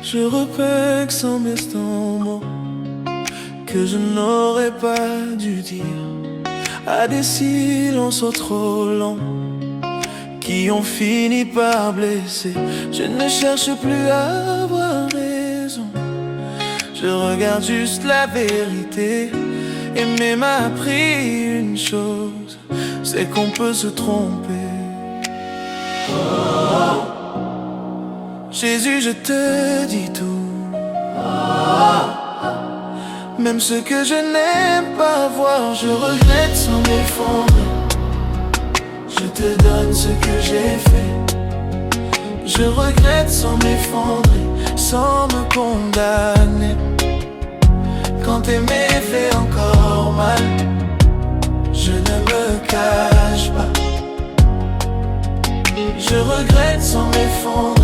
Je repère sans mes mots que je n'aurais pas dû dire à des silences trop longs qui ont fini par blesser. Je ne cherche plus à avoir raison, je regarde juste la vérité. Aimer m'a appris une chose, c'est qu'on peut se tromper. Jésus, je te dis tout, même ce que je n'aime pas voir. Je regrette sans m'effondrer, je te donne ce que j'ai fait. Je regrette sans m'effondrer, sans me condamner. Quand aimer fait encore mal, je ne me cache pas. Je regrette sans m'effondrer,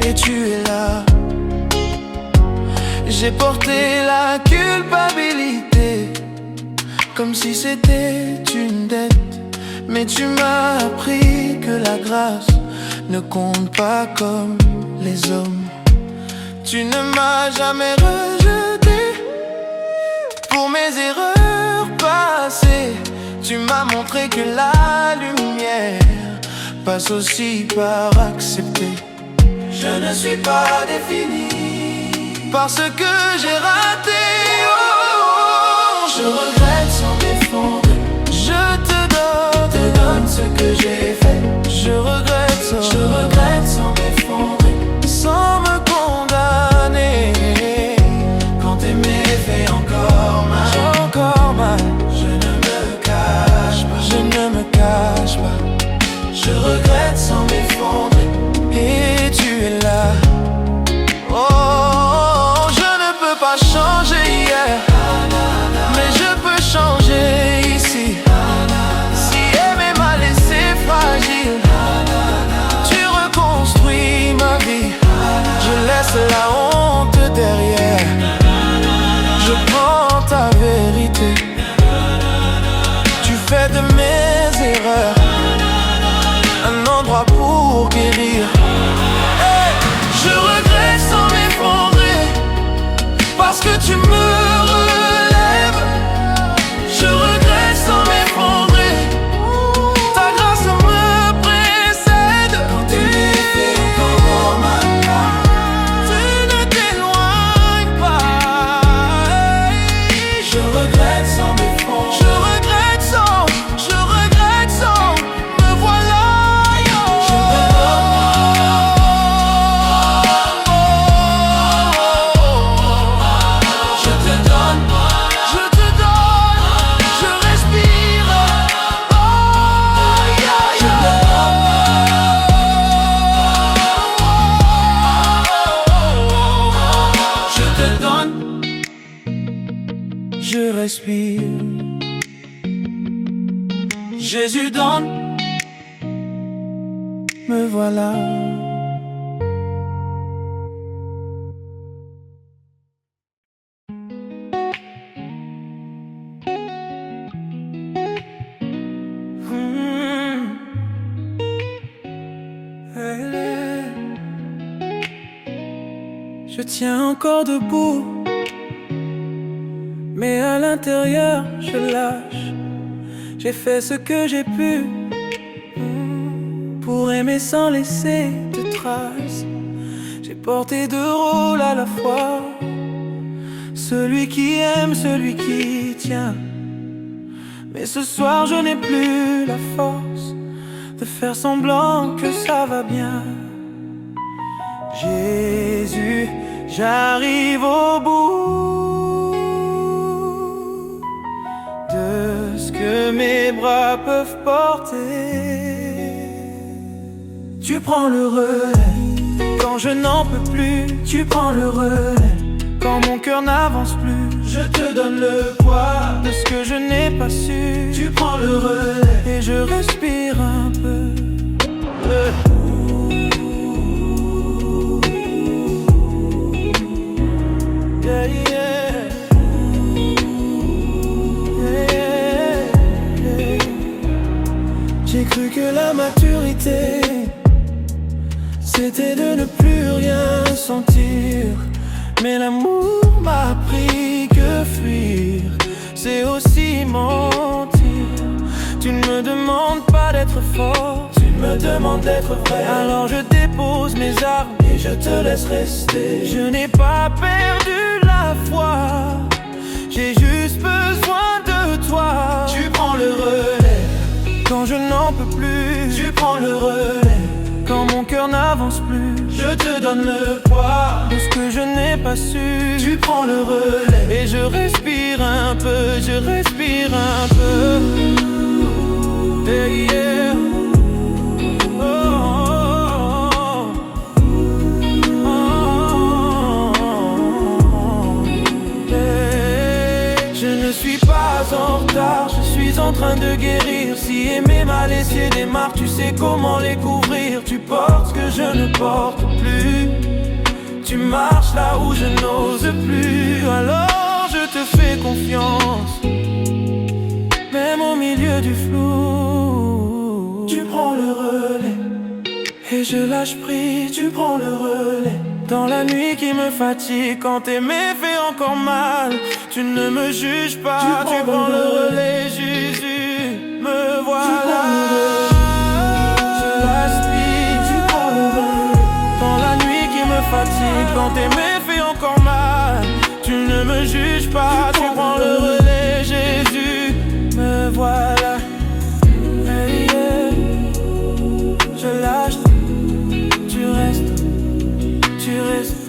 et tu es là. J'ai porté la culpabilité comme si c'était une dette, mais tu m'as appris que la grâce ne compte pas comme les hommes. Tu ne m'as jamais rejeté pour mes erreurs passées. Tu m'as montré que la lumière passe aussi par accepter. Je ne suis pas défini parce que j'ai raté. Oh, je regrette sans m'effondrer, je te donne ce que j'ai fait. Je regrette sans m'effondrer, sans me condamner. Quand aimer fait encore mal, je ne me cache pas. Je regrette sans m'effondrer, et tu es là. Oh, je ne peux pas changer hier, mais je peux changer ici. Si aimer m'a laissé fragile, tu reconstruis ma vie. Je laisse la honte derrière, je prends ta vérité. Tu fais de mes erreurs un endroit pour guérir. Hey, je regrette sans m'effondrer parce que tu me relèves. Je regrette sans m'effondrer, ta grâce me précède. Quand tu fais encore mal, tu ne t'éloignes pas. Hey, je regrette sans m'effondrer, je regrette sans, me voilà. Je respire. Jésus donne, me voilà. Je tiens encore debout, mais à l'intérieur je lâche. J'ai fait ce que j'ai pu pour aimer sans laisser de traces. J'ai porté deux rôles à la fois, celui qui aime, celui qui tient. Mais ce soir je n'ai plus la force de faire semblant que ça va bien. Jésus, j'arrive au bout de ce que mes bras peuvent porter. Tu prends le relais quand je n'en peux plus. Tu prends le relais quand mon cœur n'avance plus. Je te donne le poids de ce que je n'ai pas su. Tu prends le relais et je respire un peu. Yeah, yeah. Yeah, yeah. J'ai cru que la maturité c'était de ne plus rien sentir. sentir. Mais l'amour m'a appris que fuir, c'est aussi mentir. Tu ne me demandes pas d'être fort, tu me demandes d'être vrai. Alors je dépose mes armes et je te laisse rester. Je n'ai pas perdu la foi, j'ai juste besoin de toi. Tu prends le relais quand je n'en peux plus. Tu prends le relais quand mon cœur n'avance plus. Je te donne le poids de ce que je n'ai pas su. Tu prends le relais et je respire un peu, je respire un peu. Yeah, yeah. Oh, oh, oh, oh. Yeah. Je ne suis pas en retard, je suis en train de guérir. Si aimer m'a laissé des marques, tu sais comment les couvrir. Tu portes ce que je ne porte plus, tu marches là où je n'ose plus. Alors je te fais confiance, même au milieu du flou. Tu prends le relais et je lâche prise. Tu prends le relais dans la nuit qui me fatigue. Quand aimer fait encore mal, tu ne me juges pas. Tu prends le relais, Jésus, me voilà. Je lâche prise. Tu prends le relais dans la nuit qui me fatigue. Quand aimer fait encore mal, tu ne me juges pas. Tu prends le relais, Jésus, me voilà. Hey, yeah. Je lâche, tu restes, tu restes.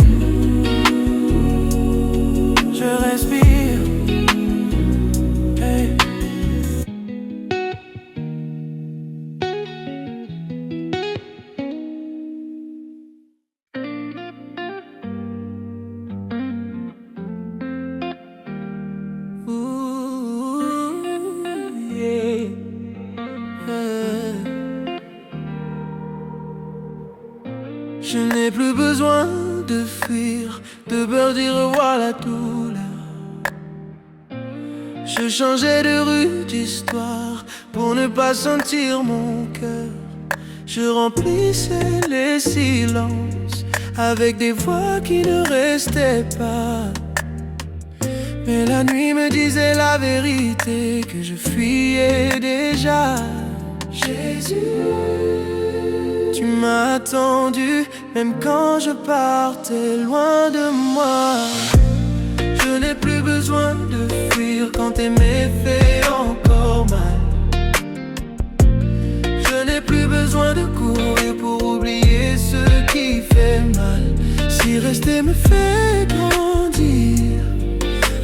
Je respire. Hey. Je n'ai plus besoin de fuir, de peur d'y revoir la douleur. Je changeais de rue, d'histoire, pour ne pas sentir mon cœur. Je remplissais les silences avec des voix qui ne restaient pas. Mais la nuit me disait la vérité, que je fuyais déjà. Jésus, tu m'as attendu, même quand je partais loin de moi. Je n'ai plus besoin de fuir quand aimer fait encore mal. Je n'ai plus besoin de courir pour oublier ce qui fait mal. Si rester me fait grandir,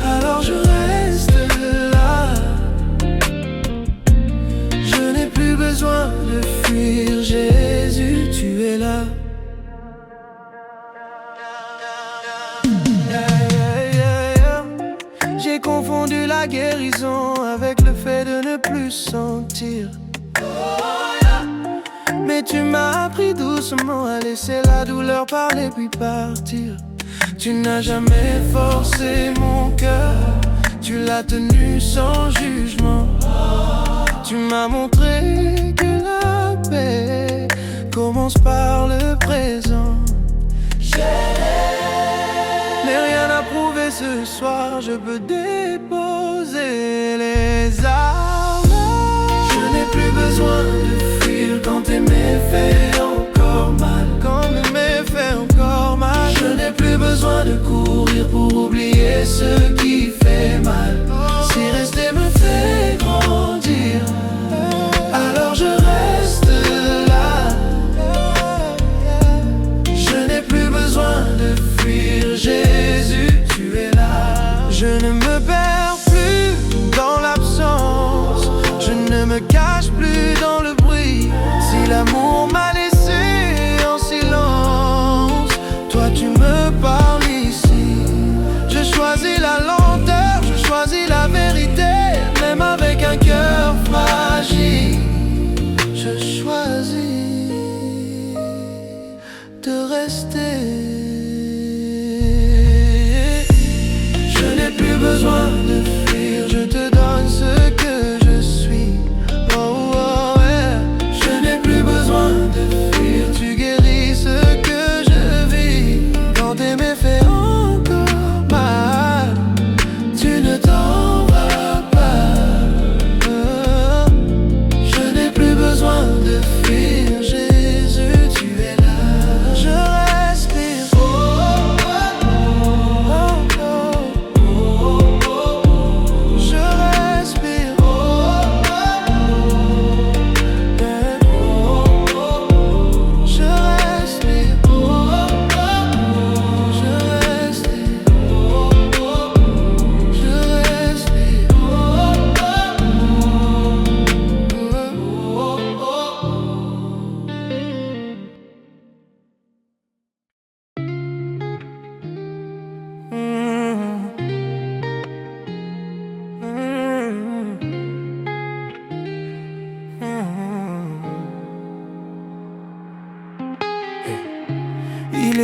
alors je reste là. Je n'ai plus besoin de fuir, Jésus, tu es là. J'ai confondu la guérison avec le fait de ne plus sentir. Mais tu m'as appris doucement à laisser la douleur parler puis partir. Tu n'as jamais forcé mon cœur, tu l'as tenu sans jugement. Tu m'as montré que la paix commence par le présent. Je n'ai rien à prouver ce soir, je peux déposer les armes. Je n'ai plus besoin de fuir quand aimer fait encore mal. Quand aimer fait encore mal. Je n'ai plus besoin de courir pour oublier ce qui fait mal. Si rester me fait grandir, alors je reste là. Je n'ai plus besoin de fuir, Jésus, tu es là. Je ne me perds plus dans l'absence, je ne me cache plus dans le bruit. Si l'amour m'a laissé en silence, toi tu me parles ici. Je choisis la lenteur, je choisis la vérité.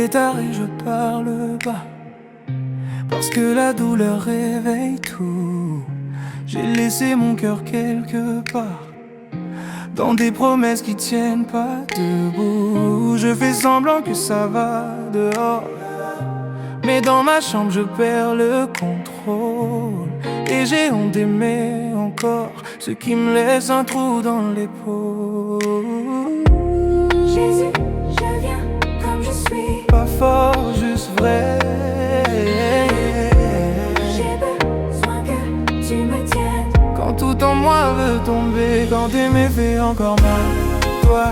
est tard et je parle pas, parce que la douleur réveille tout. J'ai laissé mon cœur quelque part, dans des promesses qui tiennent pas debout. Je fais semblant que ça va dehors, mais dans ma chambre je perds le contrôle. Et j'ai honte d'aimer encore ce qui me laisse un trou dans l'épaule. Jésus, je viens comme je suis, pas fort, juste vrai. j'ai besoin que tu me tiennes. Quand tout en moi veut tomber, quand aimer fait encore mal, toi,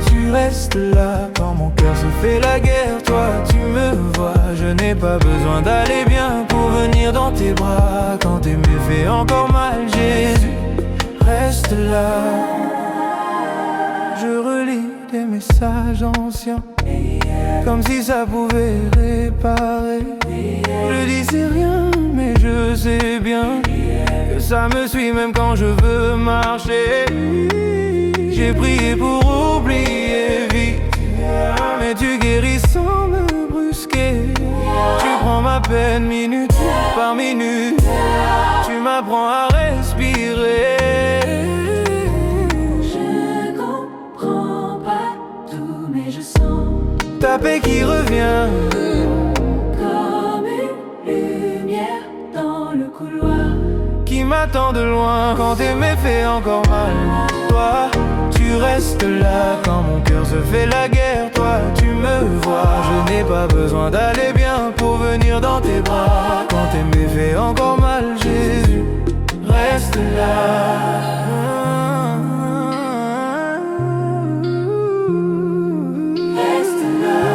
tu restes là. Quand mon cœur se fait la guerre, toi, tu me vois. Je n'ai pas besoin d'aller bien pour venir dans tes bras. Quand aimer fait encore mal, Jésus, reste là. Je relis des messages anciens, comme si ça pouvait réparer. Je dis c'est rien, mais je sais bien que ça me suit même quand je veux marcher. J'ai prié pour oublier vite, mais tu guéris sans me brusquer. Tu prends ma peine minute par minute, tu m'apprends à respirer. Je comprends pas tout, mais je sens Ta paix qui revient, comme une lumière dans le couloir, qui m'attend de loin. Quand aimer fait encore mal, toi, tu restes là. Quand mon cœur se fait la guerre, toi, tu me vois. Je n'ai pas besoin d'aller bien pour venir dans tes bras. Quand aimer fait encore mal, Jésus, reste là. reste là.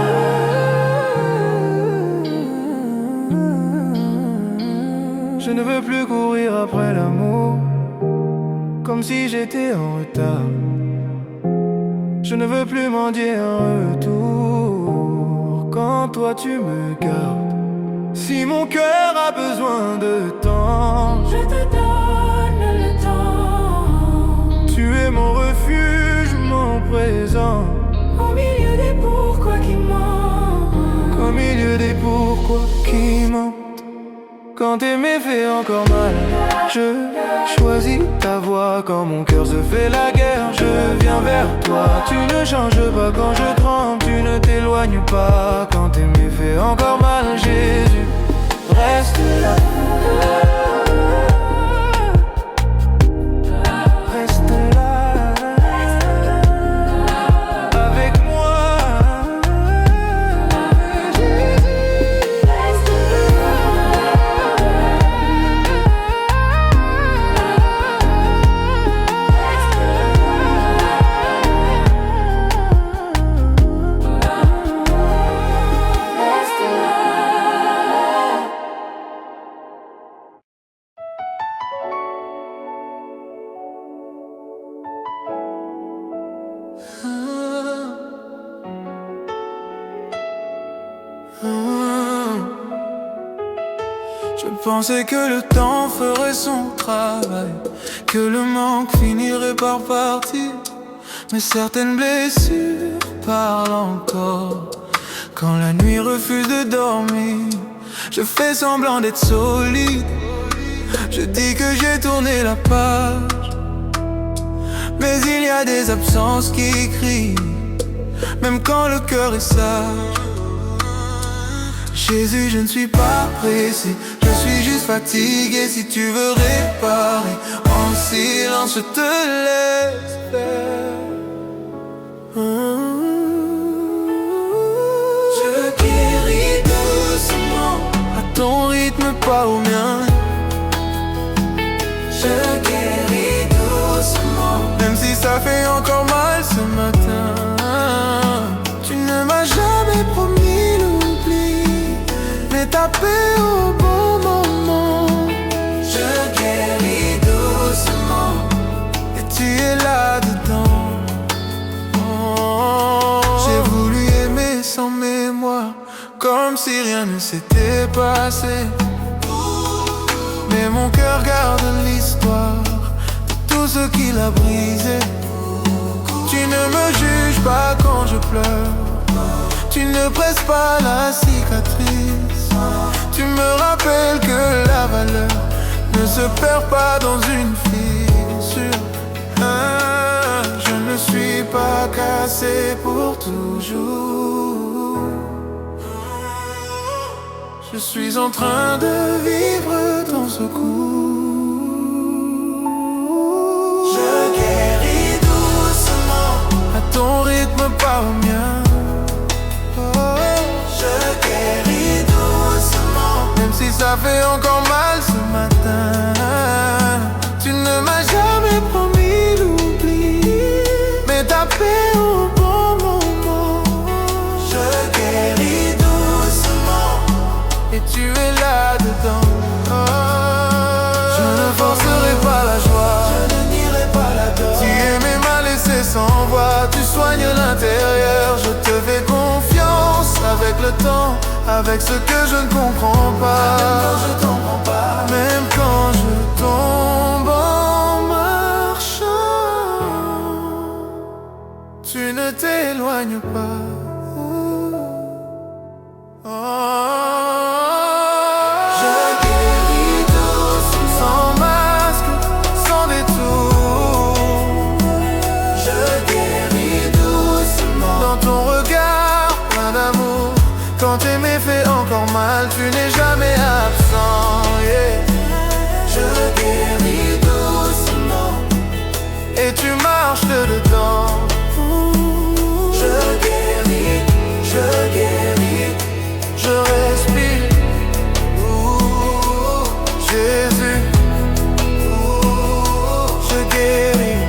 Je ne veux plus courir après l'amour, comme si j'étais en retard. Je ne veux plus mendier un retour, quand toi tu me gardes. Si mon cœur a besoin de temps, Je te donne le temps, tu es mon refuge, mon présent. au milieu des pourquoi qui mentent. Au milieu des pourquoi qui mentent. Quand aimer fait encore mal, je choisis ta voix. Quand mon cœur se fait la guerre, je viens vers toi. Tu ne changes pas quand je tremble, tu ne t'éloignes pas. Quand aimer fait encore mal, Jésus, reste là. Reste là, avec moi. Je pensais que le temps ferait son travail, que le manque finirait par partir. Mais certaines blessures parlent encore. Quand la nuit refuse de dormir, je fais semblant d'être solide. Je dis que j'ai tourné la page, mais il y a des absences qui crient, même quand le cœur est sage. Jésus, je ne suis pas pressé, je suis juste fatigué. Si tu veux réparer, en silence je te laisse faire. Je guéris doucement, à ton rythme, pas au mien. Je guéris doucement, même si ça fait encore mal ce matin. Tu ne m'as jamais promis l'oubli, mais ta paix au bon moment. Je guéris doucement, et tu es là-dedans. J'ai voulu aimer sans mémoire, comme si rien ne s'était passé. Mais mon cœur garde l'histoire de tout ce qu'il a brisé. Tu ne me juges pas quand je pleure, Tu ne presses pas la cicatrice. Tu me rappelles que la valeur ne se perd pas dans une fissure. Je ne suis pas cassé pour toujours. Je suis en train de vivre ton secours. Je guéris doucement, à ton rythme, pas au mien. Je guéris doucement, même si ça fait encore mal ce matin. Tu ne m'as jamais promis l'oubli, mais ta paix au bon moment. Je guéris doucement, et tu es là-dedans. Je ne forcerai pas la joie, je ne nierai pas la dor. Tu aimais m'a laissé sans voix, tu soignes l'intérieur. Je te fais confiance avec le temps, avec ce que je ne comprends pas. Même quand je tombe en marchant, tu ne t'éloignes pas. Je guéris doucement, sans masque, sans détour. Je guéris doucement, dans ton regard plein d'amour. Quand t'aimer fait encore mal, tu n'es jamais absent, yeah. Je guéris doucement, et tu marches dedans. Je guéris, je guéris, je respire. Jésus, je guéris.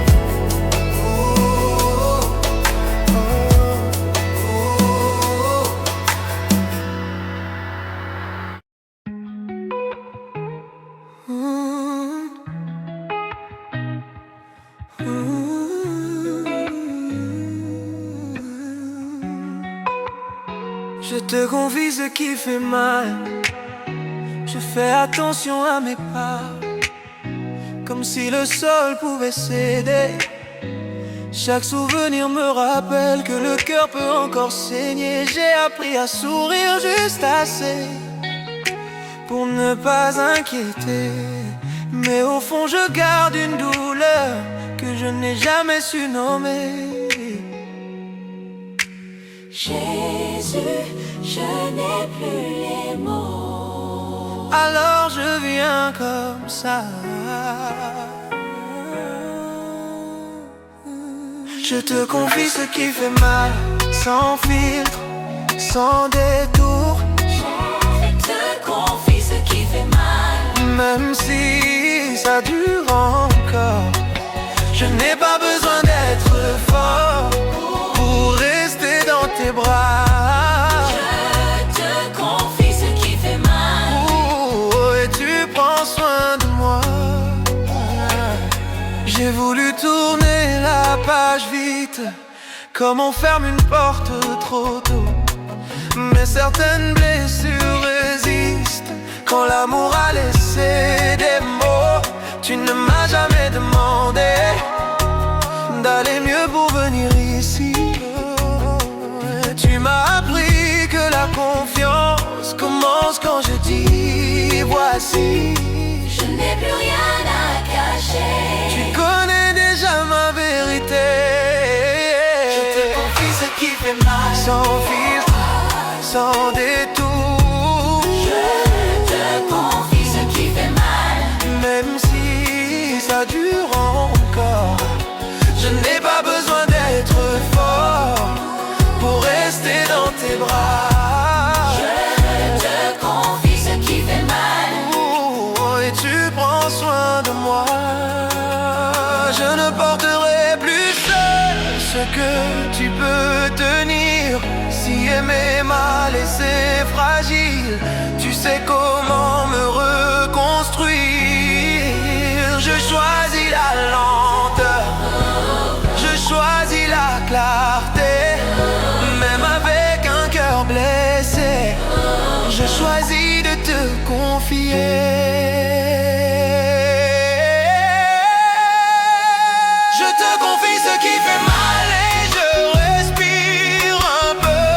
Je te confie ce qui fait mal. Je fais attention à mes pas, comme si le sol pouvait céder. Chaque souvenir me rappelle que le cœur peut encore saigner. J'ai appris à sourire juste assez pour ne pas inquiéter, mais au fond je garde une douleur que je n'ai jamais su nommer. Jésus, je n'ai plus les mots. Alors je viens comme ça. Je te confie ce qui fait mal, sans filtre, sans détour. Je te confie ce qui fait mal, même si ça dure encore. Je n'ai pas besoin d'être fort pour rester dans tes bras. je te confie ce qui fait mal. Et tu prends soin de moi. J'ai voulu tourner la page vite, comme on ferme une porte trop tôt. Mais certaines blessures résistent quand l'amour a laissé des mots. Tu ne m'as jamais demandé d'aller mieux pour venir ici. Tu m'as appris que la confiance commence quand je dis voici. Je n'ai plus rien à cacher. Tu connais déjà ma vérité. Je te confie ce qui fait mal, Sans filtre, sans détour. je te confie ce qui fait mal, Même si ça dure encore, je n'ai pas besoin d'être fort pour rester dans tes bras. je te confie ce qui fait mal. Et tu prends soin de moi. Je ne porterai plus seul ce que tu peux tenir. Si aimer m'a laissé fragile, tu sais comment me reconstruire. Je choisis la lenteur, je choisis la clarté. Même avec un cœur blessé, je choisis de te confier. Je te confie ce qui fait mal et je respire un peu.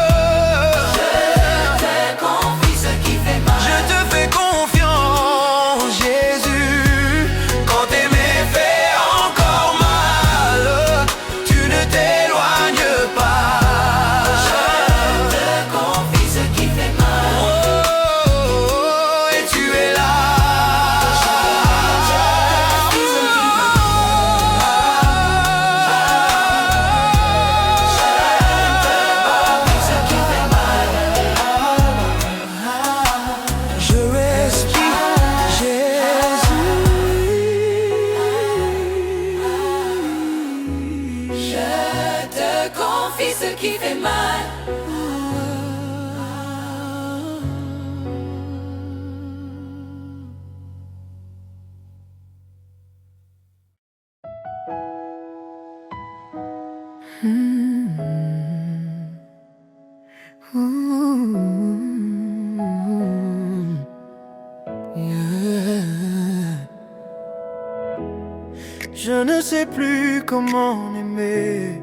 Je ne sais plus comment aimer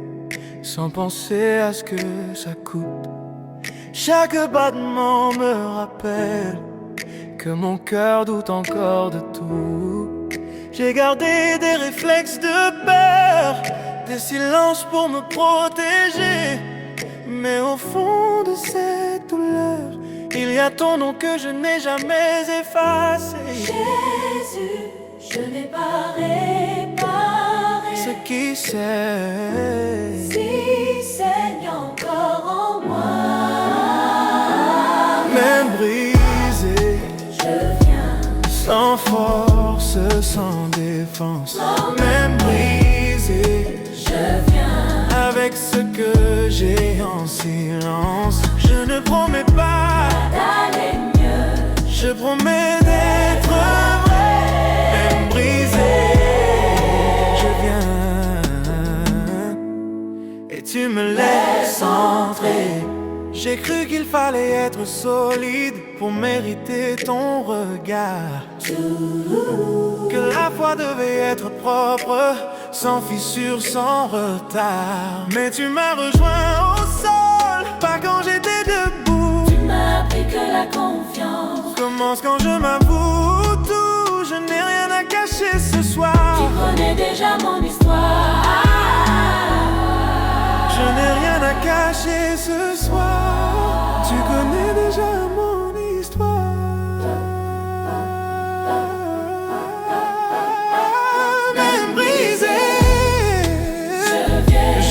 sans penser à ce que ça coûte. Chaque battement me rappelle que mon cœur doute encore de tout. J'ai gardé des réflexes de peur, des silences pour me protéger. Mais au fond de cette douleur, il y a ton nom que je n'ai jamais effacé. Jésus, je n'ai pas réparé Ce qui sait, si saigne encore en moi. même brisé, Je viens, sans force, sans défense. Même brisé, je viens, avec ce que j'ai en silence. Je ne promets pas d'aller mieux. je promets d'être vrai. Même brisé, je viens et tu me laisses entrer. J'ai cru qu'il fallait être solide pour mériter ton regard, que la foi devait être propre, sans fissure, sans retard. Mais tu m'as rejoint au sol, pas quand j'étais debout. Tu m'as appris que la confiance Commence quand je m'avoue tout. Je n'ai rien à cacher ce soir. Tu connais déjà mon histoire. Je n'ai rien à cacher ce soir. Tu connais déjà mon histoire. Même brisé,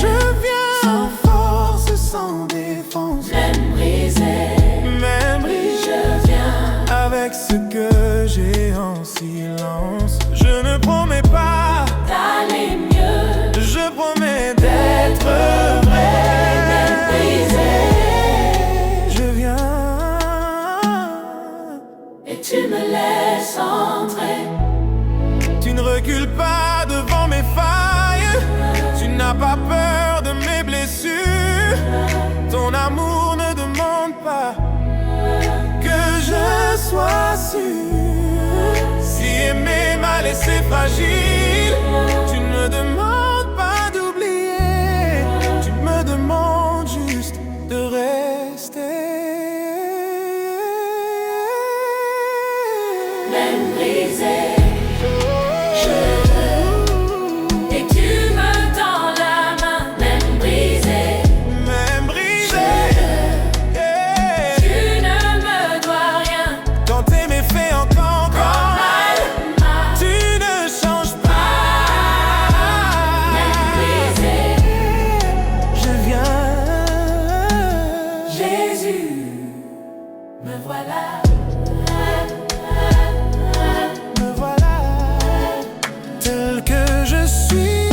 je viens sans force, sans défense. Même brisé, Même brisé, je viens, avec ce que j'ai en silence. Je ne promets pas d'aller mieux. je promets d'être vrai. Même brisé, Je viens et tu me laisses entrer. Tu ne recules pas devant mes failles. Tu n'as pas peur de mes blessures. Ton amour ne demande pas que je sois sûr. Si aimer m'a laissé fragile, tu ne me demandes pas d'oublier. Tu me demandes juste de rester. Même brisé, et tu me tends la main. Même brisé, Même brisé, tu ne me dois rien. quand tes méfaits encore mal, Mal, tu ne changes pas. même brisé, Je viens, Jésus, me voilà. me voilà, tel que je suis.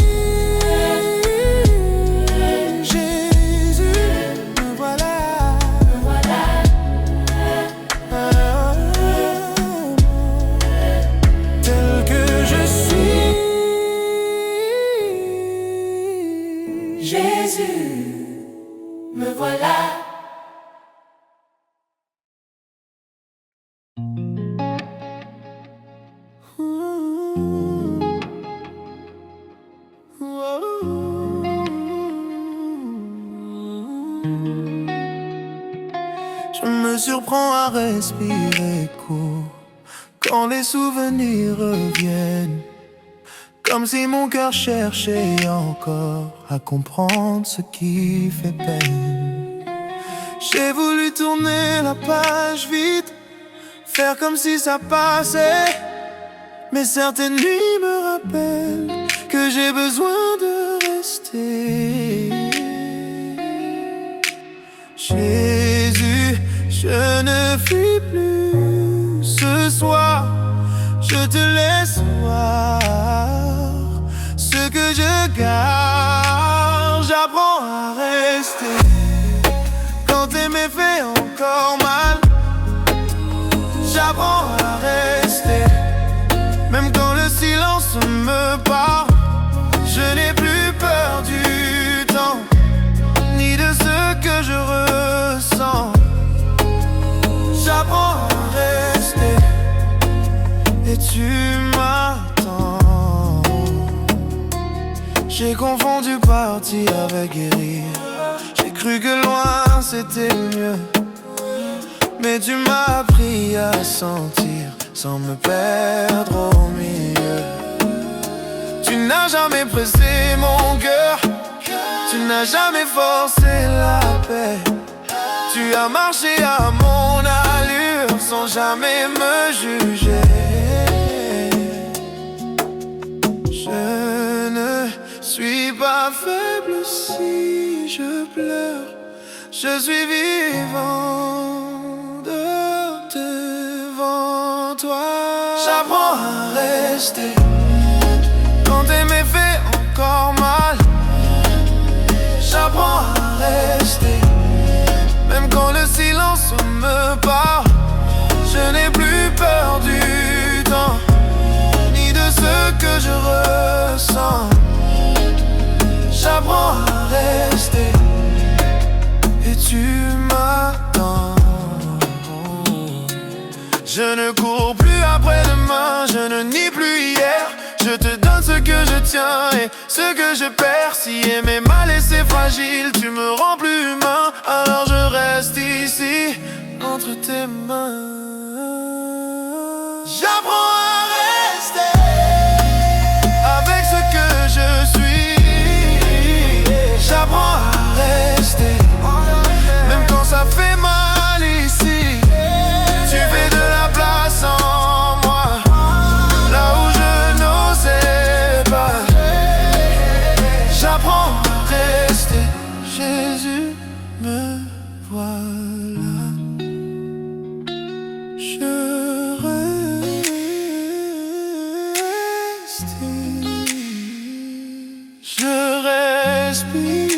Jésus, me voilà. Tel que je suis. Jésus, me voilà. Je me surprends à respirer court quand les souvenirs reviennent, comme si mon cœur cherchait encore à comprendre ce qui fait peine. J'ai voulu tourner la page vite, faire comme si ça passait, mais certaines nuits me rappellent que j'ai besoin de rester. Jésus, je ne fuis plus ce soir, je te laisse voir ce que je garde. J'apprends à rester quand tes méfaits encore mal. J'apprends à rester même quand le silence me parle. Je n'ai plus peur du temps ni de ce que je ressens. J'apprends à rester et tu m'attends. J'ai confondu partir avec guérir. J'ai cru que loin c'était mieux, mais tu m'as appris à sentir sans me perdre au milieu. Tu n'as jamais pressé mon cœur, tu n'as jamais forcé la paix. Tu as marché à mon allure sans jamais me juger. Je ne suis pas faible si je pleure. Je suis vivant devant toi. J'apprends à rester quand t'aimer fait encore mal. J'apprends à rester même quand le silence me parle. Je n'ai plus peur du temps ni de ce que je ressens. J'apprends à rester et tu m'attends. Je ne cours plus après demain, je ne nie plus hier. Je te donne ce que je tiens et ce que je perds. Si aimer m'a laissé fragile, tu me rends plus humain. Alors je reste ici, entre tes mains. J'apprends à rester avec ce que je suis. J'apprends à rester même quand ça fait mal ici. Tu fais de la place en moi là où je n'osais pas. J'apprends à rester. Jésus, me voilà. Je reste. Je respire.